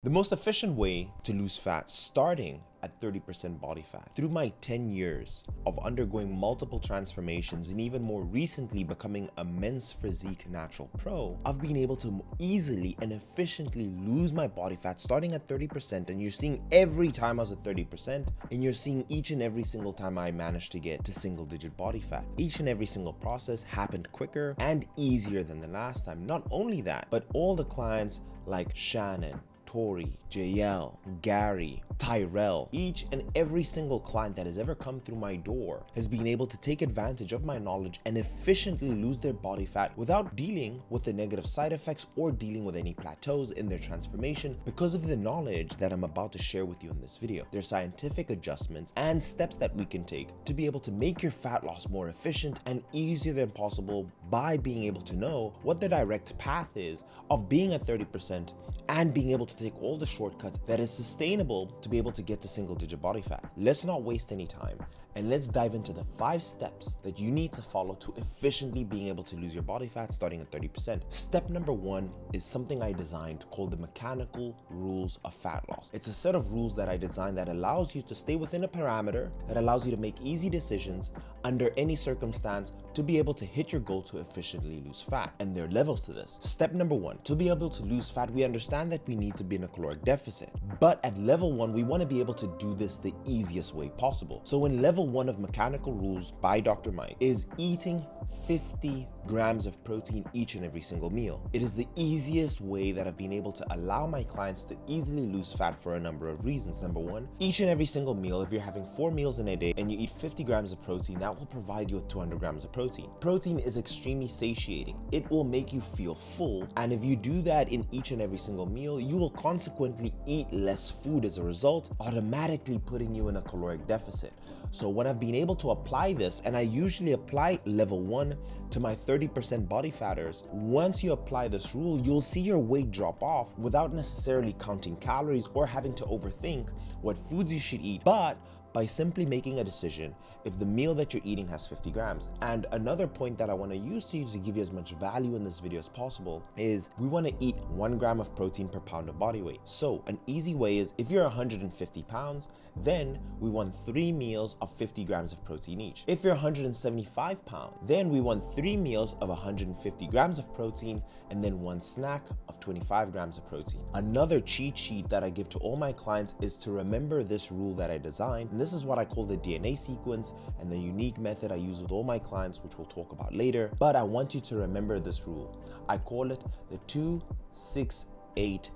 The most efficient way to lose fat starting at 30% body fat. Through my 10 years of undergoing multiple transformations and even more recently becoming a men's physique natural pro, I've been able to easily and efficiently lose my body fat starting at 30%, and you're seeing every time I was at 30%, and you're seeing each and every single time I managed to get to single digit body fat. Each and every single process happened quicker and easier than the last time. Not only that, but all the clients like Shannon, Tori, JL, Gary, Tyrell, each and every single client that has ever come through my door has been able to take advantage of my knowledge and efficiently lose their body fat without dealing with the negative side effects or dealing with any plateaus in their transformation because of the knowledge that I'm about to share with you in this video. There's scientific adjustments and steps that we can take to be able to make your fat loss more efficient and easier than possible by being able to know what the direct path is of being at 30% and being able to take all the shortcuts that is sustainable to be able to get to single digit body fat. Let's not waste any time and let's dive into the 5 steps that you need to follow to efficiently being able to lose your body fat starting at 30%. Step number 1 is something I designed called the mechanical rules of fat loss. It's a set of rules that I designed that allows you to stay within a parameter, that allows you to make easy decisions under any circumstance to be able to hit your goal to efficiently lose fat. And there are levels to this. Step number 1, to be able to lose fat, we understand that we need to be in a caloric deficit. But at level 1, we want to be able to do this the easiest way possible. So in level 1 of mechanical rules by Dr. Mike is eating 50 grams of protein each and every single meal. It is the easiest way that I've been able to allow my clients to easily lose fat for a number of reasons. Number 1, each and every single meal, if you're having 4 meals in a day and you eat 50 grams of protein, that will provide you with 200 grams of protein. Protein is extremely satiating. It will make you feel full, and if you do that in each and every single meal, you will consequently eat less food as a result, automatically putting you in a caloric deficit. So when I've been able to apply this, and I usually apply level 1 to my 30% body fatters, once you apply this rule, you'll see your weight drop off without necessarily counting calories or having to overthink what foods you should eat, but by simply making a decision if the meal that you're eating has 50 grams. And another point that I want to use to give you as much value in this video as possible is we want to eat 1 gram of protein per pound of body weight. So an easy way is if you're 150 pounds, then we want 3 meals of 50 grams of protein each. If you're 175 pounds, then we want 3 meals of 150 grams of protein and then 1 snack of 25 grams of protein. Another cheat sheet that I give to all my clients is to remember this rule that I designed. And this is what I call the DNA sequence and the unique method I use with all my clients, which we'll talk about later. But I want you to remember this rule. I call it the 2-6-8-10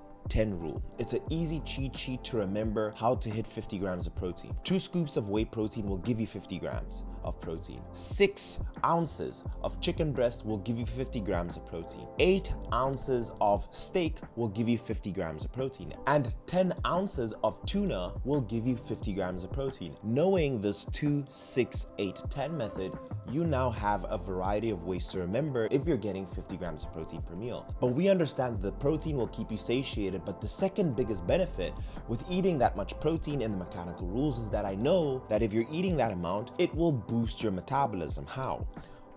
rule. It's an easy cheat sheet to remember how to hit 50 grams of protein. 2 scoops of whey protein will give you 50 grams of protein. 6 ounces of chicken breast will give you 50 grams of protein. 8 ounces of steak will give you 50 grams of protein. And 10 ounces of tuna will give you 50 grams of protein. Knowing this 2-6-8-10 method, you now have a variety of ways to remember if you're getting 50 grams of protein per meal. But we understand that the protein will keep you satiated, but the second biggest benefit with eating that much protein in the mechanical rules is that I know that if you're eating that amount, it will boost your metabolism. How?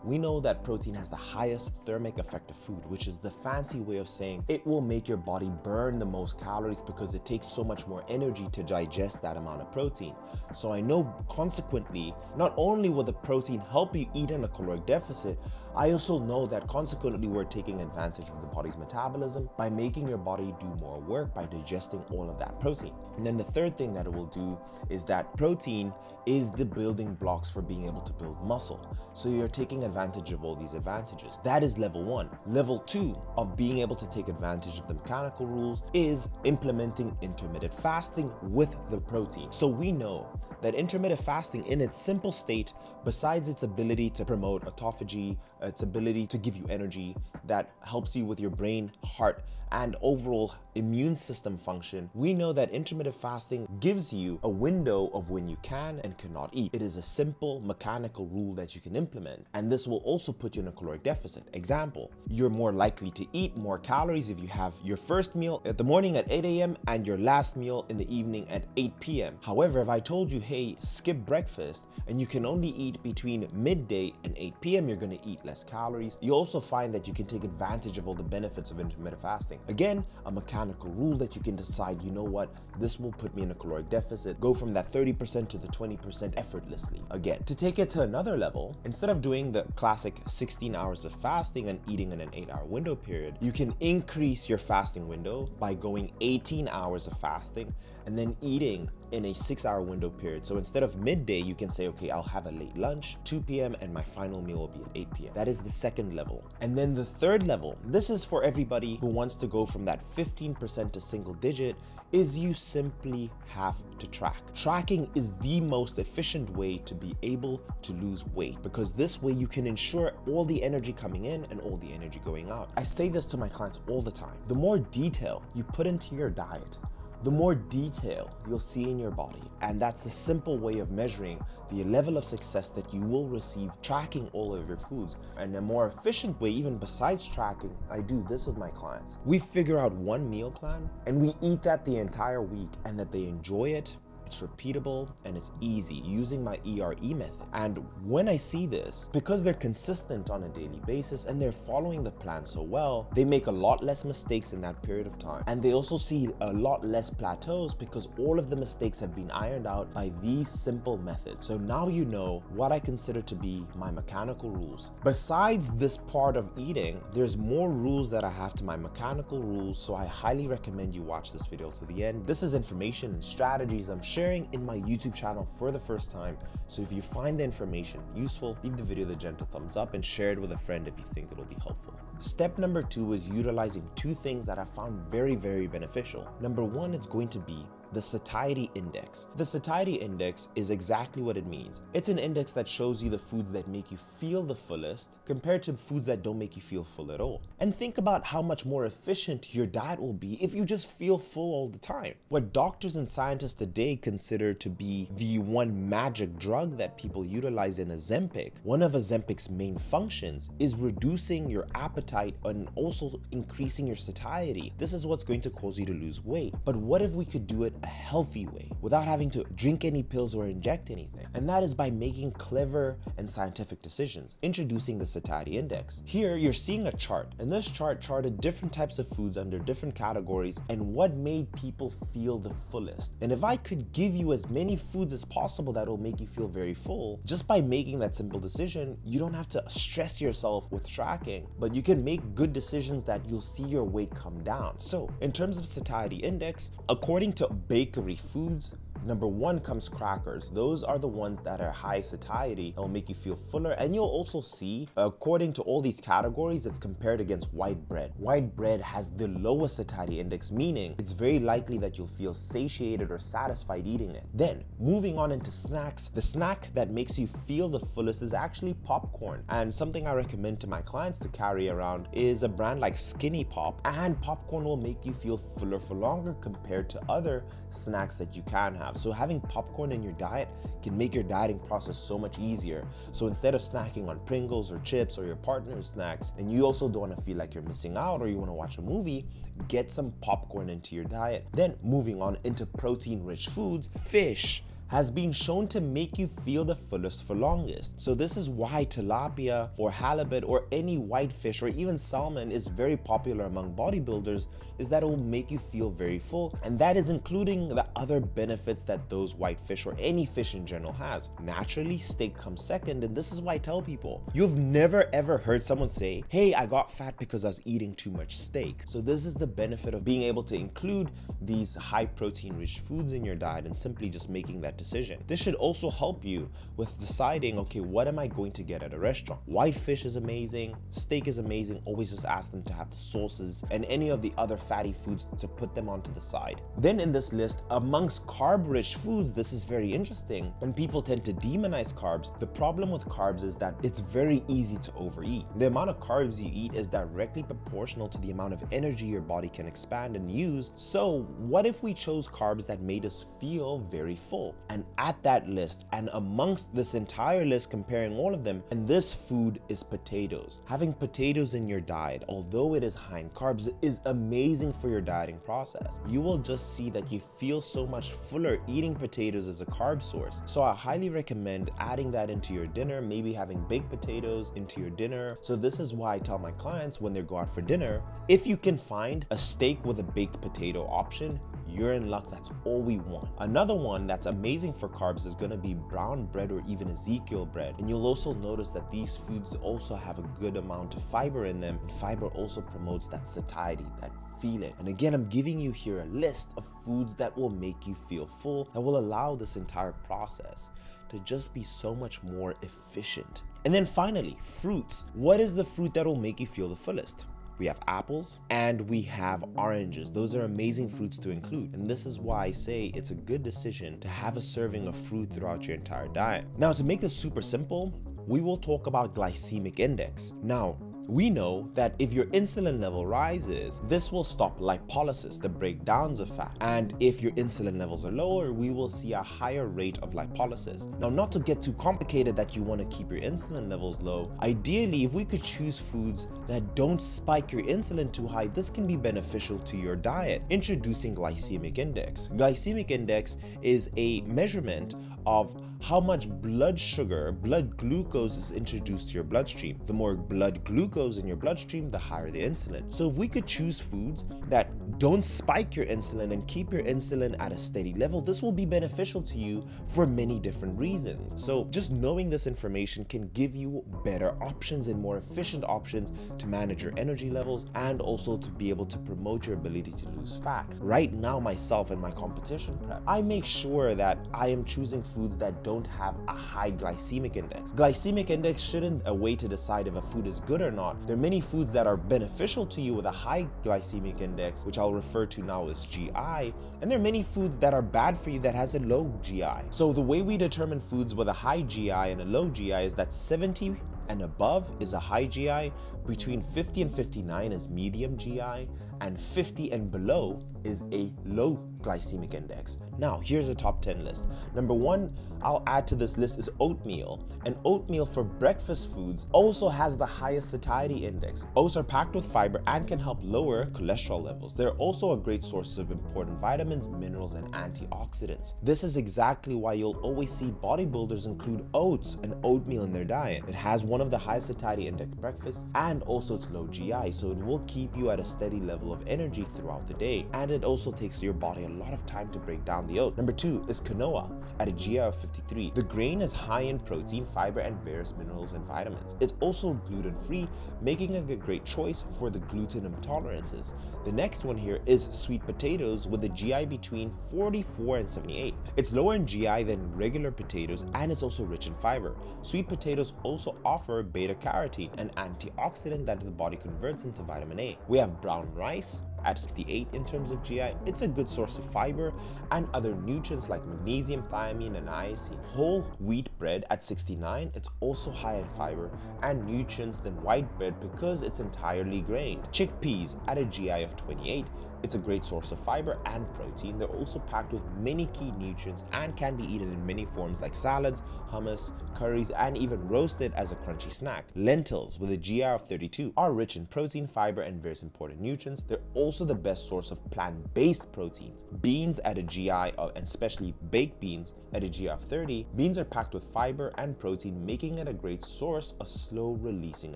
We know that protein has the highest thermic effect of food, which is the fancy way of saying it will make your body burn the most calories because it takes so much more energy to digest that amount of protein. So I know consequently, not only will the protein help you eat in a caloric deficit, I also know that consequently we're taking advantage of the body's metabolism by making your body do more work by digesting all of that protein. And then the third thing that it will do is that protein is the building blocks for being able to build muscle. So you're taking advantage of all these advantages. That is level 1. Level 2 of being able to take advantage of the mechanical rules is implementing intermittent fasting with the protein. So we know that intermittent fasting in its simple state, besides its ability to promote autophagy, its ability to give you energy that helps you with your brain, heart, and overall immune system function, we know that intermittent fasting gives you a window of when you can and cannot eat. It is a simple mechanical rule that you can implement, and this will also put you in a caloric deficit. Example, you're more likely to eat more calories if you have your first meal at the morning at 8 a.m. and your last meal in the evening at 8 p.m. However, if I told you, hey, skip breakfast and you can only eat between midday and 8 p.m., you're going to eat less less calories. You also find that you can take advantage of all the benefits of intermittent fasting. Again, a mechanical rule that you can decide, you know what, this will put me in a caloric deficit, go from that 30% to the 20% effortlessly. Again, to take it to another level, instead of doing the classic 16 hours of fasting and eating in an 8-hour window period, you can increase your fasting window by going 18 hours of fasting and then eating in a 6-hour window period. So instead of midday, you can say, okay, I'll have a late lunch, 2 p.m., and my final meal will be at 8 p.m. That is the second level. And then the third level, this is for everybody who wants to go from that 15% to single digit, is you simply have to track. Tracking is the most efficient way to be able to lose weight, because this way you can ensure all the energy coming in and all the energy going out. I say this to my clients all the time. The more detail you put into your diet, the more detail you'll see in your body. And that's the simple way of measuring the level of success that you will receive tracking all of your foods. And a more efficient way, even besides tracking, I do this with my clients. We figure out one meal plan and we eat that the entire week, and that they enjoy it. It's repeatable and it's easy using my ERE method. And when I see this, because they're consistent on a daily basis and they're following the plan so well, they make a lot less mistakes in that period of time. And they also see a lot less plateaus because all of the mistakes have been ironed out by these simple methods. So now you know what I consider to be my mechanical rules. Besides this part of eating, there's more rules that I have to my mechanical rules. So I highly recommend you watch this video to the end. This is information and strategies I'm sharing in my YouTube channel for the first time. So if you find the information useful, leave the video the gentle thumbs up and share it with a friend if you think it'll be helpful. Step number 2 is utilizing 2 things that I found very, very beneficial. Number 1, it's going to be the satiety index. The satiety index is exactly what it means. It's an index that shows you the foods that make you feel the fullest compared to foods that don't make you feel full at all. And think about how much more efficient your diet will be if you just feel full all the time. What doctors and scientists today consider to be the one magic drug that people utilize in Ozempic, one of Ozempic's main functions is reducing your appetite and also increasing your satiety. This is what's going to cause you to lose weight. But what if we could do it a healthy way without having to drink any pills or inject anything? And that is by making clever and scientific decisions, introducing the satiety index. Here you're seeing a chart, and this chart charted different types of foods under different categories and what made people feel the fullest. And if I could give you as many foods as possible that will make you feel very full, just by making that simple decision, you don't have to stress yourself with tracking, but you can make good decisions that you'll see your weight come down. So in terms of satiety index, according to bakery foods, number 1 comes crackers. Those are the ones that are high satiety that will make you feel fuller. And you'll also see, according to all these categories, it's compared against white bread. White bread has the lowest satiety index, meaning it's very likely that you'll feel satiated or satisfied eating it. Then moving on into snacks, the snack that makes you feel the fullest is actually popcorn. And something I recommend to my clients to carry around is a brand like Skinny Pop, and popcorn will make you feel fuller for longer compared to other snacks that you can have. So having popcorn in your diet can make your dieting process so much easier. So instead of snacking on Pringles or chips or your partner's snacks, and you also don't want to feel like you're missing out or you want to watch a movie, get some popcorn into your diet. Then moving on into protein-rich foods, fish has been shown to make you feel the fullest for longest. So this is why tilapia or halibut or any white fish or even salmon is very popular among bodybuilders, is that it will make you feel very full. And that is including the other benefits that those white fish or any fish in general has. Naturally, steak comes second, and this is why I tell people, you've never ever heard someone say, hey, I got fat because I was eating too much steak. So this is the benefit of being able to include these high protein rich foods in your diet and simply just making that decision. This should also help you with deciding, okay, what am I going to get at a restaurant? White fish is amazing, steak is amazing. Always just ask them to have the sauces and any of the other fatty foods to put them onto the side. Then in this list, amongst carb-rich foods, this is very interesting. When people tend to demonize carbs, the problem with carbs is that it's very easy to overeat. The amount of carbs you eat is directly proportional to the amount of energy your body can expand and use. So what if we chose carbs that made us feel very full? And at that list, and amongst this entire list, comparing all of them, and this food is potatoes. Having potatoes in your diet, although it is high in carbs, is amazing for your dieting process. You will just see that you feel so much fuller eating potatoes as a carb source. So I highly recommend adding that into your dinner, maybe having baked potatoes into your dinner. So this is why I tell my clients when they go out for dinner, if you can find a steak with a baked potato option, you're in luck. That's all we want. Another one that's amazing for carbs is going to be brown bread or even Ezekiel bread. And you'll also notice that these foods also have a good amount of fiber in them. And fiber also promotes that satiety, that feeling. And again, I'm giving you here a list of foods that will make you feel full, that will allow this entire process to just be so much more efficient. And then finally, fruits. What is the fruit that will make you feel the fullest? We have apples and we have oranges. Those are amazing fruits to include. And this is why I say it's a good decision to have a serving of fruit throughout your entire diet. Now, to make this super simple, we will talk about glycemic index. Now, we know that if your insulin level rises, this will stop lipolysis, the breakdowns of fat. And if your insulin levels are lower, we will see a higher rate of lipolysis. Now, not to get too complicated that you want to keep your insulin levels low, ideally, if we could choose foods that don't spike your insulin too high, this can be beneficial to your diet. Introducing glycemic index. Glycemic index is a measurement of how much blood sugar, blood glucose is introduced to your bloodstream. The more blood glucose in your bloodstream, the higher the insulin. So if we could choose foods that don't spike your insulin and keep your insulin at a steady level, this will be beneficial to you for many different reasons. So just knowing this information can give you better options and more efficient options to manage your energy levels and also to be able to promote your ability to lose fat. Right now, myself in my competition prep, I make sure that I am choosing foods that don't have a high glycemic index. Glycemic index shouldn't a way to decide if a food is good or not. There are many foods that are beneficial to you with a high glycemic index, which I'll refer to now as GI, and there are many foods that are bad for you that has a low GI. So the way we determine foods with a high GI and a low GI is that 70 and above is a high GI, between 50 and 59 is medium GI, and 50 and below is a low glycemic index. Now, here's a top 10 list. Number one, I'll add to this list is oatmeal. And oatmeal for breakfast foods also has the highest satiety index. Oats are packed with fiber and can help lower cholesterol levels. They're also a great source of important vitamins, minerals, and antioxidants. This is exactly why you'll always see bodybuilders include oats and oatmeal in their diet. It has one of the highest satiety index breakfasts and also it's low GI, so it will keep you at a steady level of energy throughout the day. And it also takes your body a lot of time to break down the oat. Number two is quinoa at a GI of 53. The grain is high in protein, fiber, and various minerals and vitamins. It's also gluten-free, making it a great choice for the gluten intolerances. The next one here is sweet potatoes with a GI between 44 and 78. It's lower in GI than regular potatoes and it's also rich in fiber. Sweet potatoes also offer beta-carotene, an antioxidant that the body converts into vitamin A. We have brown rice at 68 in terms of GI. It's a good source of fiber and other nutrients like magnesium, thiamine, and niacin. Whole wheat bread at 69, it's also high in fiber and nutrients than white bread because it's entirely grained. Chickpeas at a GI of 28, it's a great source of fiber and protein. They're also packed with many key nutrients and can be eaten in many forms like salads, hummus, curries, and even roasted as a crunchy snack. Lentils with a GI of 32 are rich in protein, fiber, and various important nutrients. They're also the best source of plant-based proteins. Beans at a GI of, and especially baked beans at a GI of 30, beans are packed with fiber and protein, making it a great source of slow-releasing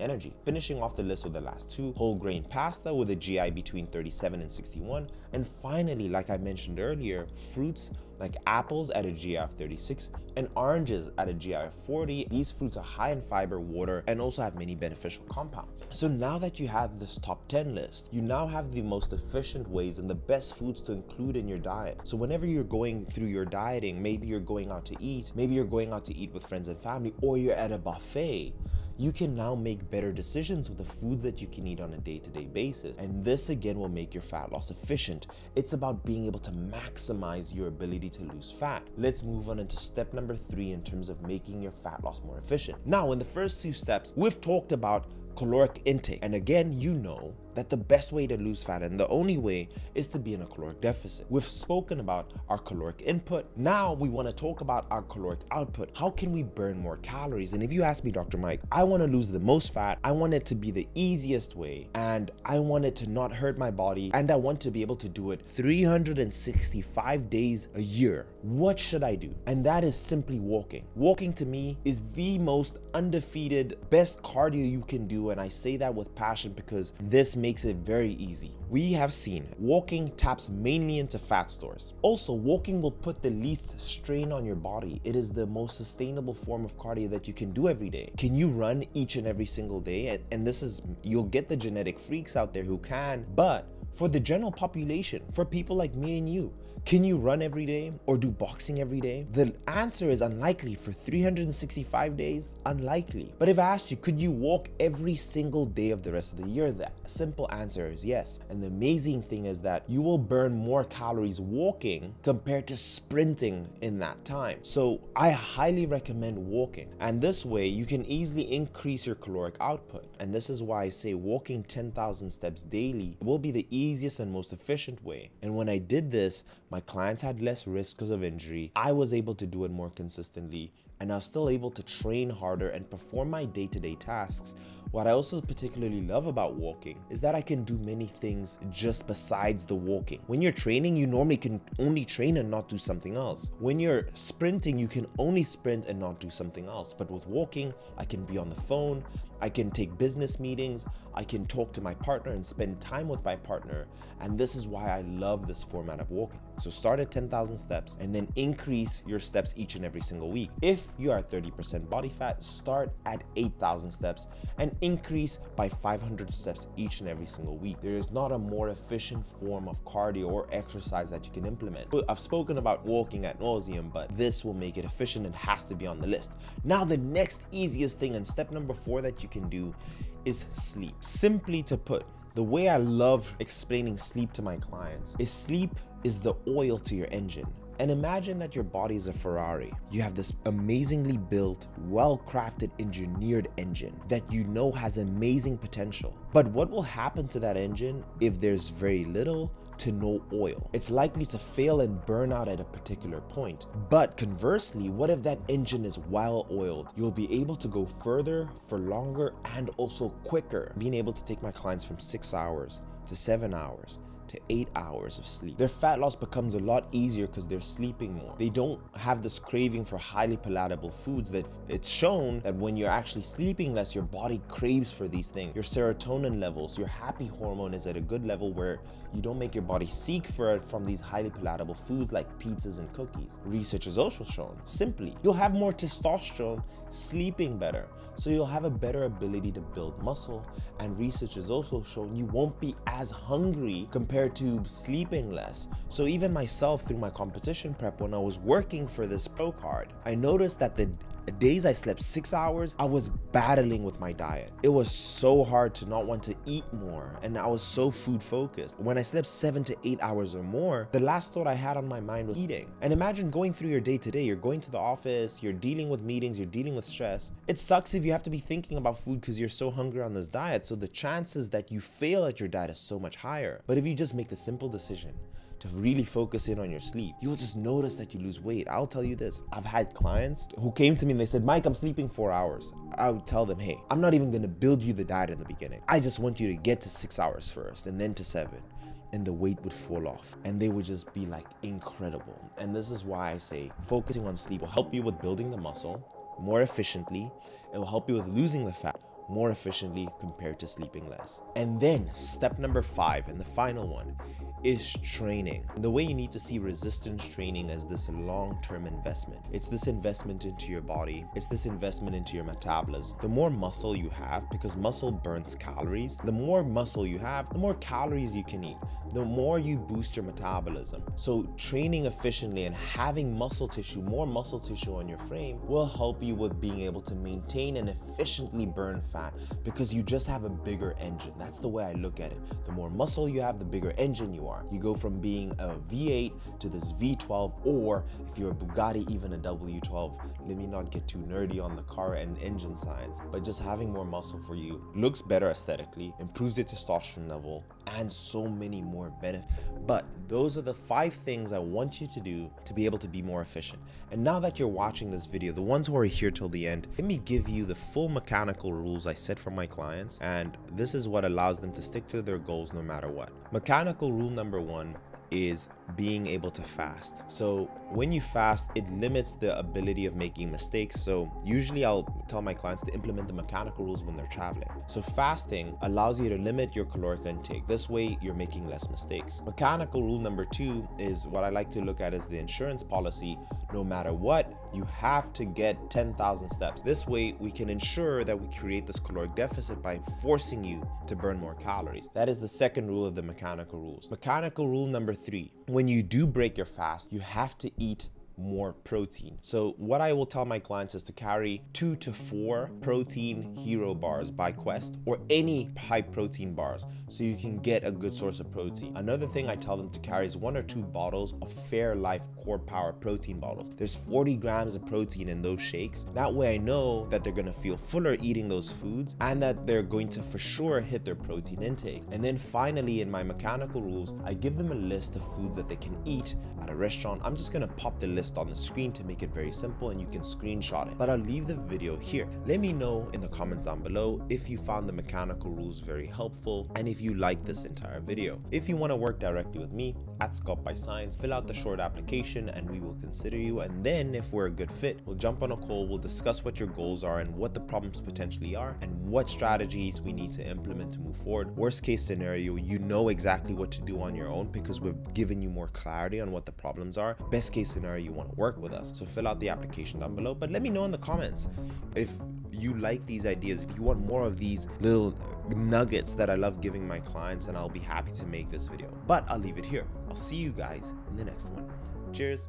energy. Finishing off the list with the last two, whole grain pasta with a GI between 37 and 61. And finally, like I mentioned earlier, fruits like apples at a GI of 36 and oranges at a GI of 40. These fruits are high in fiber, water, and also have many beneficial compounds. So now that you have this top 10 list, you now have the most efficient ways and the best foods to include in your diet. So whenever you're going through your dieting, maybe you're going out to eat, maybe you're going out to eat with friends and family, or you're at a buffet, you can now make better decisions with the foods that you can eat on a day-to-day basis. And this again will make your fat loss efficient. It's about being able to maximize your ability to lose fat. Let's move on into step number 3 in terms of making your fat loss more efficient. Now, in the first 2 steps, we've talked about caloric intake. And again, you know that the best way to lose fat and the only way is to be in a caloric deficit. We've spoken about our caloric input. Now we want to talk about our caloric output. How can we burn more calories? And if you ask me, Dr. Mike, I want to lose the most fat. I want it to be the easiest way, and I want it to not hurt my body, and I want to be able to do it 365 days a year. What should I do? And that is simply walking. Walking to me is the most undefeated, best cardio you can do, and I say that with passion because this makes it very easy. We have seen walking taps mainly into fat stores. Also, walking will put the least strain on your body. It is the most sustainable form of cardio that you can do every day. Can you run each and every single day? And this is, you'll get the genetic freaks out there who can, but for the general population, for people like me and you, can you run every day or do boxing every day? The answer is unlikely. For 365 days, unlikely. But if I asked you, could you walk every single day of the rest of the year? The simple answer is yes. And the amazing thing is that you will burn more calories walking compared to sprinting in that time. So I highly recommend walking. And this way you can easily increase your caloric output. And this is why I say walking 10,000 steps daily will be the easiest and most efficient way. And when I did this, my clients had less risk because of injury. I was able to do it more consistently, and I was still able to train harder and perform my day-to-day tasks. What I also particularly love about walking is that I can do many things just besides the walking. When you're training, you normally can only train and not do something else. When you're sprinting, you can only sprint and not do something else. But with walking, I can be on the phone, I can take business meetings, I can talk to my partner and spend time with my partner. And this is why I love this format of walking. So start at 10,000 steps and then increase your steps each and every single week. If you are 30% body fat, start at 8,000 steps and increase by 500 steps each and every single week. There is not a more efficient form of cardio or exercise that you can implement. I've spoken about walking ad nauseum, but this will make it efficient and has to be on the list. Now, the next easiest thing and step number 4 that you can do is sleep. Simply to put, the way I love explaining sleep to my clients is sleep is the oil to your engine. And imagine that your body is a Ferrari. You have this amazingly built, well-crafted, engineered engine that you know has amazing potential. But what will happen to that engine if there's very little to no oil? It's likely to fail and burn out at a particular point. But conversely, what if that engine is well oiled? You'll be able to go further for longer and also quicker. Being able to take my clients from 6 hours to 7 hours to 8 hours of sleep. Their fat loss becomes a lot easier because they're sleeping more. They don't have this craving for highly palatable foods that it's shown that when you're actually sleeping less, your body craves for these things. Your serotonin levels, your happy hormone is at a good level where you don't make your body seek for it from these highly palatable foods like pizzas and cookies. Research has also shown, simply, you'll have more testosterone sleeping better. So you'll have a better ability to build muscle. And research has also shown you won't be as hungry compared to sleeping less. So even myself, through my competition prep, when I was working for this pro card, I noticed that the days I slept 6 hours, I was battling with my diet. It was so hard to not want to eat more, and I was so food focused. When I slept 7 to 8 hours or more, the last thought I had on my mind was eating. And imagine going through your day to day. You're going to the office, you're dealing with meetings, you're dealing with stress. It sucks if you have to be thinking about food because you're so hungry on this diet. So the chances that you fail at your diet is so much higher. But if you just make the simple decision to really focus in on your sleep, you'll just notice that you lose weight. I'll tell you this, I've had clients who came to me and they said, Mike, I'm sleeping 4 hours. I would tell them, hey, I'm not even gonna build you the diet in the beginning. I just want you to get to 6 hours first and then to 7. And the weight would fall off and they would just be like incredible. And this is why I say focusing on sleep will help you with building the muscle more efficiently. It will help you with losing the fat more efficiently compared to sleeping less. And then step number 5 and the final one is training. The way you need to see resistance training as this long-term investment. It's this investment into your body. It's this investment into your metabolism. The more muscle you have, because muscle burns calories, the more muscle you have, the more calories you can eat, the more you boost your metabolism. So training efficiently and having muscle tissue, more muscle tissue on your frame will help you with being able to maintain and efficiently burn fat. fat because you just have a bigger engine. That's the way I look at it. The more muscle you have, the bigger engine you are. You go from being a V8 to this V12, or if you're a Bugatti, even a W12. Let me not get too nerdy on the car and engine science, but just having more muscle for you looks better aesthetically, improves your testosterone level, and so many more benefits. But those are the 5 things I want you to do to be able to be more efficient. And now that you're watching this video, the ones who are here till the end, let me give you the full mechanical rules I set for my clients, and this is what allows them to stick to their goals no matter what. Mechanical rule number 1 is being able to fast. So when you fast, it limits the ability of making mistakes. So usually I'll tell my clients to implement the mechanical rules when they're traveling. So fasting allows you to limit your caloric intake. This way you're making less mistakes. Mechanical rule number 2 is what I like to look at as the insurance policy. No matter what, you have to get 10,000 steps. This way we can ensure that we create this caloric deficit by forcing you to burn more calories. That is the second rule of the mechanical rules. Mechanical rule number 3, when you do break your fast, you have to eat more protein. So what I will tell my clients is to carry 2 to 4 protein hero bars by Quest, or any high protein bars, so you can get a good source of protein. Another thing I tell them to carry is 1 or 2 bottles of Fairlife Core Power protein bottles. There's 40 grams of protein in those shakes. That way I know that they're gonna feel fuller eating those foods, and that they're going to for sure hit their protein intake. And then finally, in my mechanical rules, I give them a list of foods that they can eat at a restaurant. I'm just gonna pop the list on the screen to make it very simple, and you can screenshot it, but I'll leave the video here. Let me know in the comments down below if you found the mechanical rules very helpful, and if you like this entire video. If you want to work directly with me at Sculpt by Science, fill out the short application and we will consider you. And then if we're a good fit, we'll jump on a call, we'll discuss what your goals are and what the problems potentially are and what strategies we need to implement to move forward. Worst case scenario, you know exactly what to do on your own because we've given you more clarity on what the problems are. Best case scenario, you want to work with us. So fill out the application down below, but let me know in the comments if you like these ideas, if you want more of these little nuggets that I love giving my clients, and I'll be happy to make this video. But I'll leave it here. I'll see you guys in the next one. Cheers.